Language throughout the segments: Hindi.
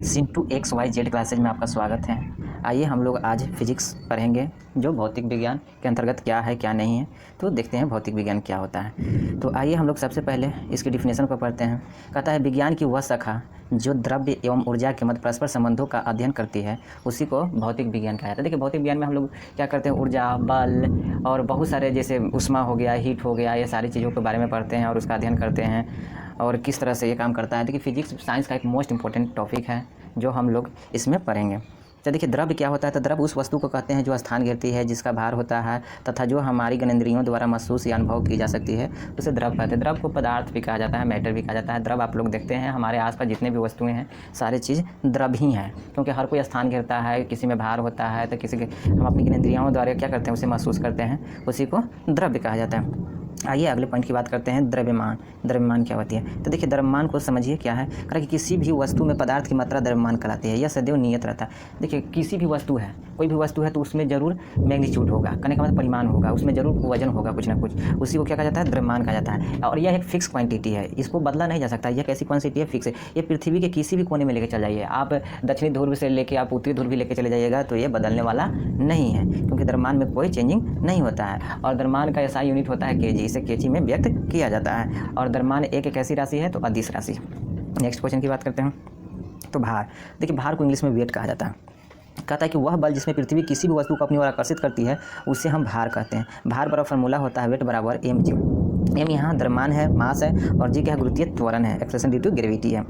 Sintu X Y Z classes में आपका स्वागत है। आइए हम लोग आज फिजिक्स पढ़ेंगे जो भौतिक विज्ञान के अंतर्गत क्या है क्या नहीं है। तो देखते हैं भौतिक विज्ञान क्या होता है। तो आइए हम लोग सबसे पहले इसकी डिफिनेशन को पढ़ते हैं। कहता है विज्ञान की वह शाखा जो द्रव्य एवं ऊर्जा के मध्य परस्पर संबंधों का अध्ययन करती है उसी को भौतिक विज्ञान कहा जाता है। देखिए भौतिक विज्ञान में हम लोग क्या करते हैं, ऊर्जा, बल और बहुत सारे जैसे ऊष्मा हो गया, हीट हो गया, ये सारी चीज़ों के बारे में पढ़ते हैं और उसका अध्ययन करते हैं और किस तरह से ये काम करता है। देखिए फिजिक्स साइंस का एक मोस्ट इंपॉर्टेंट टॉपिक है जो हम लोग इसमें पढ़ेंगे। तो देखिए द्रव्य क्या होता है, तो द्रव्य उस वस्तु को कहते हैं जो स्थान घेरती है, जिसका भार होता है तथा जो हमारी ज्ञानेंद्रियों द्वारा महसूस या अनुभव की जा सकती है, उसे द्रव्य कहते हैं। द्रव्य को पदार्थ भी कहा जाता है, मैटर भी कहा जाता है। द्रव्य आप लोग देखते हैं हमारे आसपास जितने भी वस्तुएं हैं सारी चीज़ द्रव्य ही हैं, क्योंकि हर कोई स्थान घेरता है, किसी में भार होता है तो किसी के हम अपनी ज्ञानेंद्रियों द्वारा क्या करते हैं उसे महसूस करते हैं, उसी को द्रव्य कहा जाता है। आइए अगले पॉइंट की बात करते हैं, द्रव्यमान। द्रव्यमान क्या होती है, तो देखिए द्रव्यमान को समझिए क्या है। कि किसी भी वस्तु में पदार्थ की मात्रा द्रव्यमान कहलाती है, यह सदैव नियत रहता है। देखिए किसी भी वस्तु है, कोई भी वस्तु है तो उसमें जरूर मैग्नीट्यूड होगा, कहने का मतलब परिमाण होगा, उसमें जरूर वजन होगा कुछ ना कुछ, उसी को क्या कहा जाता है, द्रव्यमान कहा जाता है। और यह एक फिक्स क्वांटिटी है, इसको बदला नहीं जा सकता। यह कैसी क्वांटिटी है, फिक्स है। ये पृथ्वी के किसी भी कोने में लेके चल जाइए, आप दक्षिणी ध्रुव से लेके आप उत्तरी ध्रुव भी लेके चले जाइएगा तो ये बदलने वाला नहीं है, क्योंकि द्रव्यमान में कोई चेंजिंग नहीं होता है। और द्रव्यमान का ऐसा यूनिट होता है केजी, इसे केजी में व्यक्त किया जाता है। और द्रव्यमान एक ऐसी राशि है तो अदिश राशि। नेक्स्ट क्वेश्चन की बात करते हैं, तो भार। देखिए भार को इंग्लिश में वेट कहा जाता है। कहता है कि वह बल जिसमें पृथ्वी किसी भी वस्तु को अपनी ओर आकर्षित करती है उसे हम भार कहते हैं। भार बराबर फॉर्मूला होता है वेट बराबर एम जी। एम यहाँ द्रव्यमान है, मास है, और जी क्या है, गुरुत्वीय त्वरण है, एक्सेलरेशन ड्यू टू ग्रेविटी है।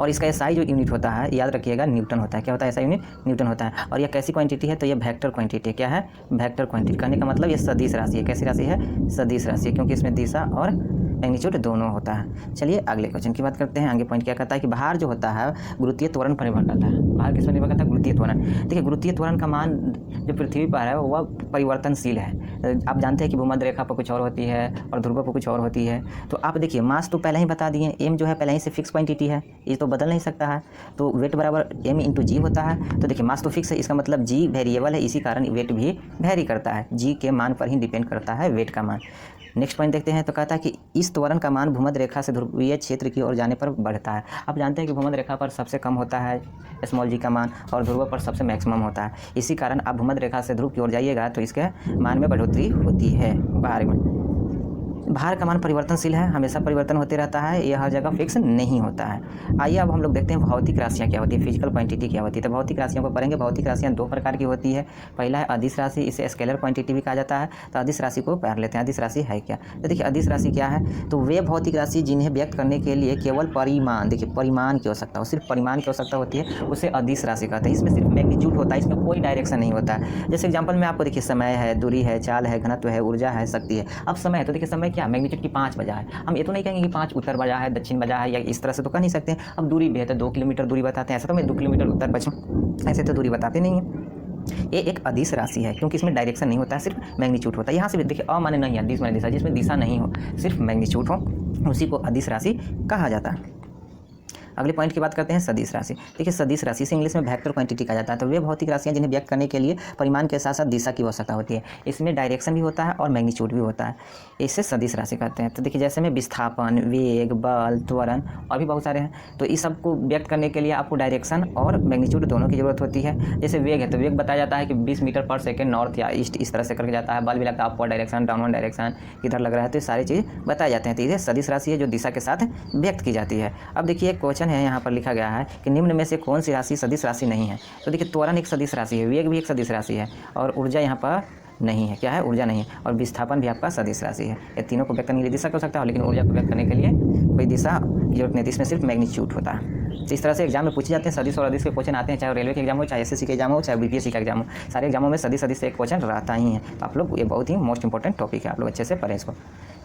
और इसका एसआई जो यूनिट होता है याद रखिएगा न्यूटन होता है। क्या होता है, एसआई यूनिट न्यूटन होता है। और यह कैसी क्वांटिटी है, तो ये वेक्टर क्वांटिटी है। क्या है, वेक्टर क्वांटिटी। कहने का मतलब ये सदिश राशि है। कैसी राशि है, सदिश राशि है, क्योंकि इसमें दिशा और मैग्नीट्यूड दोनों होता है। चलिए अगले क्वेश्चन की बात करते हैं। आगे पॉइंट क्या कहता है कि भार जो होता है गुरुत्वीय त्वरण पर निर्भर करता है। भार किस पर निर्भर करता है, गुरुत्वीय त्वरण। देखिए गुरुत्वीय त्वरण का मान जो पृथ्वी पर है वह परिवर्तनशील है। आप जानते हैं कि भूमध्य रेखा पर कुछ और होती है और ध्रुव पर कुछ और होती है। तो आप देखिए मास तो पहले ही बता दिए, एम जो है पहले ही से फिक्स क्वांटिटी है, ये तो बदल नहीं सकता है। तो वेट बराबर एम इंटू जी होता है। तो देखिए मास तो फिक्स है, इसका मतलब जी वेरिएबल है, इसी कारण वेट भी वेरी करता है। जी के मान पर ही डिपेंड करता है वेट का मान। नेक्स्ट पॉइंट देखते हैं, तो कहता है कि इस त्वरण का मान भूमध्य रेखा से ध्रुवीय क्षेत्र की ओर जाने पर बढ़ता है। आप जानते हैं कि भूमध्य रेखा पर सबसे कम होता है स्मॉल जी का मान और ध्रुव पर सबसे मैक्सिमम होता है। इसी कारण आप भूमध्य रेखा से ध्रुव की ओर जाइएगा तो इसके मान में बढ़ोतरी होती है। भार में भार का मान परिवर्तनशील है, हमेशा परिवर्तन होते रहता है, यह हर जगह फिक्स नहीं होता है। आइए अब हम लोग देखते हैं भौतिक राशियाँ क्या होती है, फिजिकल क्वांटिटी क्या होती है। तो भौतिक राशियों को पढ़ेंगे। भौतिक राशियाँ दो प्रकार की होती है। पहला है अदिश राशि, इसे स्केलर क्वांटिटी भी कहा जाता है। तो अदिश राशि को पढ़ लेते हैं, अदिश राशि है क्या। तो देखिए अदिश राशि क्या है, तो वे भौतिक राशि जिन्हें व्यक्त करने के लिए केवल परिमाण, देखिए परिमाण की आवश्यकता हो, सिर्फ परिमाण की आवश्यकता होती है, उसे अदिश राशि कहते हैं। इसमें सिर्फ मैग्नीट्यूड होता है, इसमें कोई डायरेक्शन नहीं होता है। जैसे एग्जाम्पल में आपको देखिए समय है, दूरी है, चाल है, घनत्व है, ऊर्जा है, शक्ति है। अब समय है तो देखिए समय क्या, मैग्नीट्यूड की 5 बजा है। हम ये तो नहीं कहेंगे कि 5 उत्तर बजा है, दक्षिण बजा है, या इस तरह से तो कह नहीं सकते। अब दूरी भी है तो 2 किलोमीटर दूरी बताते हैं, ऐसा तो मैं 2 किलोमीटर उत्तर पश्चिम ऐसे तो दूरी बताते नहीं है। ये एक अदिश राशि है क्योंकि इसमें डायरेक्शन नहीं होता है, सिर्फ मैग्नीट्यूड होता है। यहाँ से भी देखिए अ माने नहीं है, दिश माने दिशा, जिसमें दिशा नहीं हो, सिर्फ मैग्नीट्यूड हो, उसी को अदिश राशि कहा जाता है। अगले पॉइंट की बात करते हैं सदिश राशि। देखिए सदिश राशि से इंग्लिश में वेक्टर क्वांटिटी कहा जाता है। तो वे भौतिक राशियाँ जिन्हें व्यक्त करने के लिए परिमाण के साथ साथ दिशा की आवश्यकता होती है। इसमें डायरेक्शन भी होता है और मैग्नीट्यूड भी होता है, इसे सदिश राशि कहते हैं। तो देखिए जैसे में विस्थापन, वेग, बल, त्वरण और भी बहुत सारे हैं। तो इस सब को व्यक्त करने के लिए आपको डायरेक्शन और मैग्नीट्यूड दोनों की जरूरत होती है। जैसे वेग है तो वेग बताया जाता है कि 20 मीटर पर सेकेंड नॉर्थ या ईस्ट इस तरह से करके जाता है। बल भी लगता है अपवर्ड डायरेक्शन, डाउनवर्ड डायरेक्शन, किधर लग रहा है, तो ये सारी चीज़ बताए जाते हैं। तो ये सदिश राशि है जो दिशा के साथ व्यक्त की जाती है। अब देखिए एक क्वेश्चन है यहाँ पर लिखा गया है कि निम्न में से कौन सी राशि सदिश राशि नहीं है। तो देखिए त्वरण एक सदिश राशि है, वेग भी एक सदिश राशि है, और ऊर्जा यहाँ पर नहीं है। क्या है, ऊर्जा नहीं है। और विस्थापन भी आपका सदिश राशि है। ये तीनों को व्यक्त करने के लिए दिशा हो सकता है, लेकिन ऊर्जा को व्यक्त करने के लिए कोई दिशा की जरूरत नहीं, इसमें सिर्फ मैग्नीट्यूड होता है। तो इस तरह से एग्जाम में पूछे जाते हैं सदिश और अदिश के क्वेश्चन आते हैं, चाहे रेलवे के एग्जाम हो, चाहे एसएससी के एग्जाम हो, चाहे बीपीएससी का एग्जाम हो। सारे एग्जामों में सदिश से एक क्वेश्चन रहता ही है। तो आप लोग ये बहुत ही मोस्ट इंपॉर्टेंट टॉपिक है, आप लोग अच्छे से पढ़ें इसको।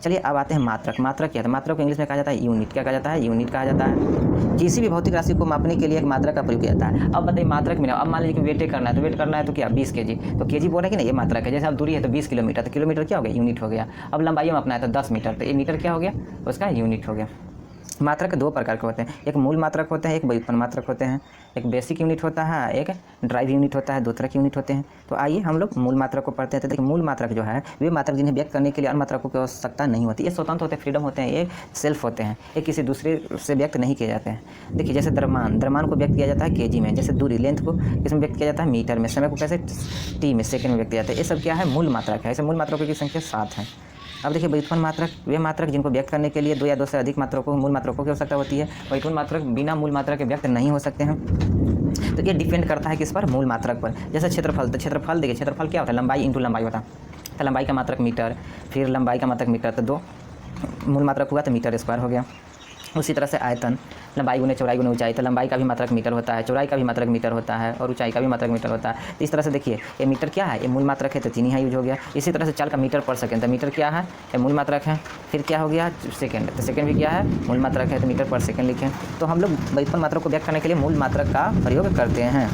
चलिए अब आते हैं मात्रक। मात्रक क्या है, मात्रक को इंग्लिश में कहा जाता है यूनिट। क्या कहा जाता है, यूनिट कहा जाता है। किसी भी भौतिक राशि को मापने के लिए एक मात्रक का प्रयोग किया जाता है। अब बताइए मात्रक में, अब मान लीजिए कि वेट करना है, तो वेट करना है तो क्या 20 kg, तो केजी बोल रहा है कि नहीं, ये मात्रक है। जैसे अब दूरी है तो 20 किलोमीटर, तो किलोमीटर क्या हो गया, यूनिट हो गया। अब लंबाई में अपना है तो 10 मीटर, तो ये मीटर क्या हो गया, उसका यूनिट हो गया। मात्रक दो प्रकार के होते हैं, एक मूल मात्रक होते हैं, एक व्युत्पन्न मात्रक होते हैं। एक बेसिक यूनिट होता है, एक ड्राइव यूनिट होता है, दो तरह के यूनिट होते हैं। तो आइए हम लोग मूल मात्रक को पढ़ते हैं। तो देखिए मूल मात्रक जो है वे मात्रक जिन्हें व्यक्त करने के लिए अन्य मात्रकों की आवश्यकता नहीं होती। ये स्वतंत्र होते हैं, फ्रीडम होते हैं, ये सेल्फ होते हैं, ये किसी दूसरे से व्यक्त नहीं किए जाते हैं। देखिए जैसे द्रव्यमान को व्यक्त किया जाता है केजी में, जैसे दूरी लेंथ को किसमें व्यक्त किया जाता है मीटर में, समय को कैसे टी में सेकंड में व्यक्त किया जाता है। ये सब क्या है मूल मात्रक है। ऐसे मूल मात्रकों की संख्या 7 है। अब देखिए व्युत्पन्न मात्रक वे मात्रक जिनको व्यक्त करने के लिए दो या दो से अधिक मात्रकों मूल मात्रकों की आवश्यकता होती है। व्युत्पन्न मात्रक बिना मूल मात्रक के व्यक्त नहीं हो सकते हैं। तो ये डिपेंड करता है किस पर, मूल मात्रक पर। जैसे क्षेत्रफल, तो क्षेत्रफल देखिए क्षेत्रफल क्या होता है, लंबाई इंटू लंबाई होता है। तो लंबाई का मात्रक मीटर, फिर लंबाई का मात्रक मीटर, तो दो मूल मात्रक हुआ तो मीटर स्क्वायर हो गया। उसी तरह से आयतन, लंबाई गुने चौड़ाई गुने ऊंचाई, तो लंबाई का भी मात्रक मीटर होता है, चौड़ाई का भी मात्रक मीटर होता है और ऊंचाई का भी मात्रक मीटर होता है। तो इस तरह से देखिए ये मीटर क्या है, ये मूल मात्रक है, तो 3 यहाँ यूज हो गया। इसी तरह से चाल का मीटर पर सेकंड, तो मीटर क्या है, ये मूल मात्रक है। फिर क्या हो गया सेकंड, तो सेकंड भी क्या है मूल मात्रक है, तो मीटर पर सेकंड लिखें। तो हम लोग व्युत्पन्न मात्रक को व्यक्त करने के लिए मूल मात्रक का प्रयोग करते हैं।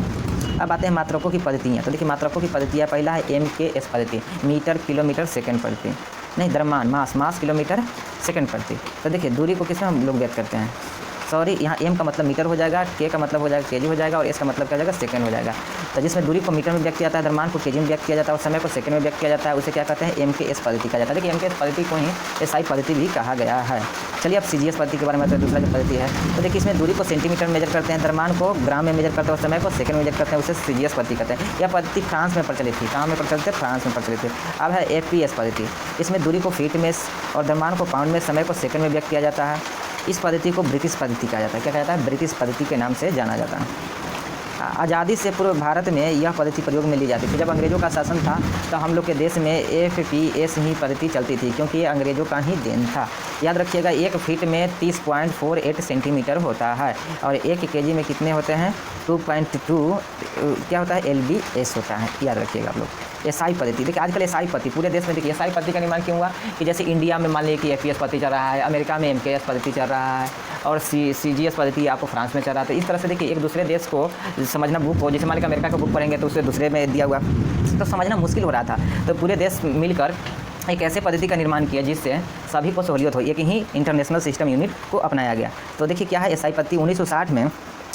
अब आते हैं मात्रकों की पद्धतियाँ। तो देखिए मात्रकों की पद्धतियाँ, पहला है MKS पद्धति, मीटर किलोमीटर सेकंड प्रति, नहीं द्रव्यमान मास किलोमीटर सेकंड प्रति। तो देखिए दूरी को किसमें हम लोग व्यक्त करते हैं, सॉरी यहाँ M का मतलब मीटर हो जाएगा, K का मतलब हो जाएगा केजी हो जाएगा और S का मतलब क्या हो जाएगा सेकंड हो जाएगा। तो जिसमें दूरी को मीटर में व्यक्त किया जाता है, द्रव्यमान को केजी में व्यक्त किया जाता है और समय को सेकंड में व्यक्त किया जाता है, उसे क्या कहते हैं MKS पद्धति कहा जाता है। देखिए MKS पद्धति को ही SI पद्धति भी कहा गया है। चलिए अब CGS पद्धति के बारे में, तो दूसरा जो पद्धति है, तो देखिए इसमें दूरी को सेंटीमीटर में मेजर करते हैं, द्रव्यमान को ग्राम में मेजर करते हैं और समय को सेकंड में मेजर करते हैं, उसे CGS पद्धति कहते हैं। यह पद्धति फ्रांस में प्रचलित थी, कहाँ में प्रचलित है, फ्रांस में प्रचलित थी। अब है FPS पद्धति, इसमें दूरी को फीट में और द्रव्यमान को पाउंड में, समय को सेकंड में व्यक्त किया जाता है। इस पद्धति को ब्रिटिश पद्धति कहा जाता है। क्या कहा जाता है, ब्रिटिश पद्धति के नाम से जाना जाता है। आज़ादी से पूर्व भारत में यह पद्धति प्रयोग में ली जाती थी। जब अंग्रेज़ों का शासन था तो हम लोग के देश में FPS ही पद्धति चलती थी, क्योंकि ये अंग्रेज़ों का ही देन था। याद रखिएगा 1 फीट में 30.48 सेंटीमीटर होता है और 1 केजी में कितने होते हैं 2.2 क्या होता है LBS होता है। याद रखिएगा आप लोग। SI पद्धति, देखिए आजकल SI पद्धति पूरे देश में, देखिए SI पद्धति का निर्माण क्यों हुआ कि जैसे इंडिया में मान लीजिए कि FPS पद्धति चल रहा है, अमेरिका में MKS पद्धति चल रहा है और CGS पद्धति आपको फ्रांस में चल रहा है। तो इस तरह से देखिए एक दूसरे देश को समझना बुक हो, जैसे मान लीजिए अमेरिका का बुक पढ़ेंगे तो उसे दूसरे में दिया हुआ तो समझना मुश्किल हो रहा था। तो पूरे देश मिलकर एक ऐसे पद्धति का निर्माण किया जिससे सभी को सहूलियत हो, एक ही इंटरनेशनल सिस्टम यूनिट को अपनाया गया। तो देखिए क्या है SI पद्धति 1960 में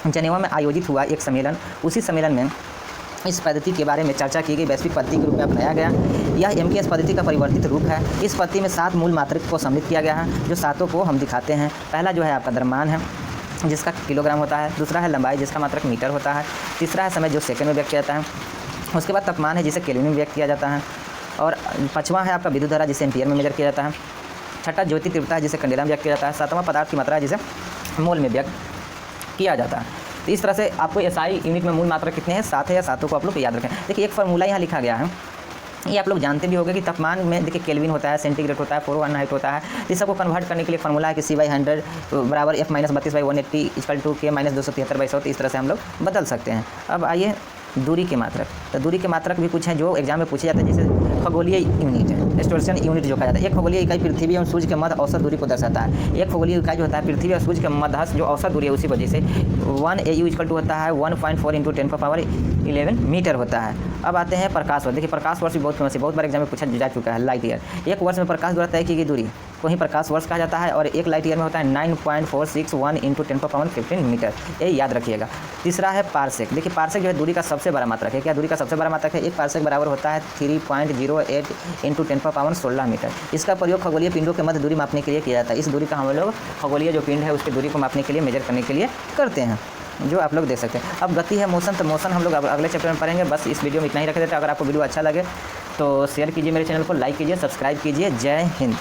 जनेवा में आयोजित हुआ एक सम्मेलन, उसी सम्मेलन में इस पद्धति के बारे में चर्चा की गई, वैश्विक पद्धति के रूप में अपनाया गया। यह MKS पद्धति का परिवर्तित रूप है। इस पद्धति में 7 मूल मात्रक को सम्मिलित किया गया है, जो 7 को हम दिखाते हैं। पहला जो है आपका द्रव्यमान है जिसका किलोग्राम होता है, दूसरा है लंबाई जिसका मात्रक मीटर होता है, तीसरा है समय जो सेकंड में व्यक्त किया जाता है, उसके बाद तापमान है जिसे केल्विन में व्यक्त किया जाता है और 5वां है आपका विद्युत धारा जिसे एम्पियर में मेजर किया जाता है, 6ठा ज्योति तीव्रता है जिसे कैंडेला में व्यक्त किया जाता है, 7वां पदार्थ की मात्रा है जिसे मोल में व्यक्त किया जाता है। तो इस तरह से आपको SI यूनिट में मूल मात्रा कितने हैं 7 है या 7 को आप लोग याद रखें। देखिए एक फार्मूला यहाँ लिखा गया है, ये आप लोग जानते भी होंगे कि तापमान में देखिए केल्विन होता है, सेंटीग्रेड होता है, फ़ारेनहाइट होता है। इस सबको कन्वर्ट करने के लिए फार्मूला है कि C/100 बराबर F - 32/180 = K - 273/100। इस तरह से हम लोग बदल सकते हैं। अब आइए दूरी के मात्रक। तो दूरी के मात्रक भी कुछ हैं जो एग्जाम में पूछे जाते हैं, जैसे खगोलीय यूनिट है, स्टेशन यूनिट जो कहा जाता है। एक खगोलीय इकाई पृथ्वी और सूर्य के मध्य औसत दूरी को दर्शाता है। एक खगोलीय इकाई जो होता है पृथ्वी और सूर्य के मध्य जो औसत दूरी है उसी वजह से 1 AU = होता है 1.4 × 10⁻11 मीटर होता है। अब आते हैं प्रकाश वर्ष। देखिए प्रकाश वर्ष भी बहुत फेमस है, बहुत बार एग्जाम में पूछा जा चुका है। लाइट ईयर, एक वर्ष में प्रकाश द्वारा तय की गई दूरी को ही प्रकाश वर्ष कहा जाता है और एक लाइट ईयर में होता है 9.461 × 10⁻15 मीटर। ये याद रखिएगा। तीसरा है पारसेक। देखिए पारसेक जो है दूरी का सबसे बड़ा मात्रक है। क्या दूरी का सबसे बड़ा मात्रक है? एक पारसेक बराबर होता है 3.08 × 10⁻16 मीटर। इसका प्रयोग खगोलीय पिंडों के मध्य दूरी मापने के लिए किया जाता है। इस दूरी का हम लोग खगोलीय जो पिंड है उसकी दूरी को मापने के लिए, मेजर करने के लिए करते हैं, जो आप लोग देख सकते हैं। अब गति है मोशन, तो मोशन हम लोग अगले चैप्टर में पढ़ेंगे। बस इस वीडियो में इतना ही रख देते हैं। अगर आपको वीडियो अच्छा लगे तो शेयर कीजिए, मेरे चैनल को लाइक कीजिए, सब्सक्राइब कीजिए। जय हिंद।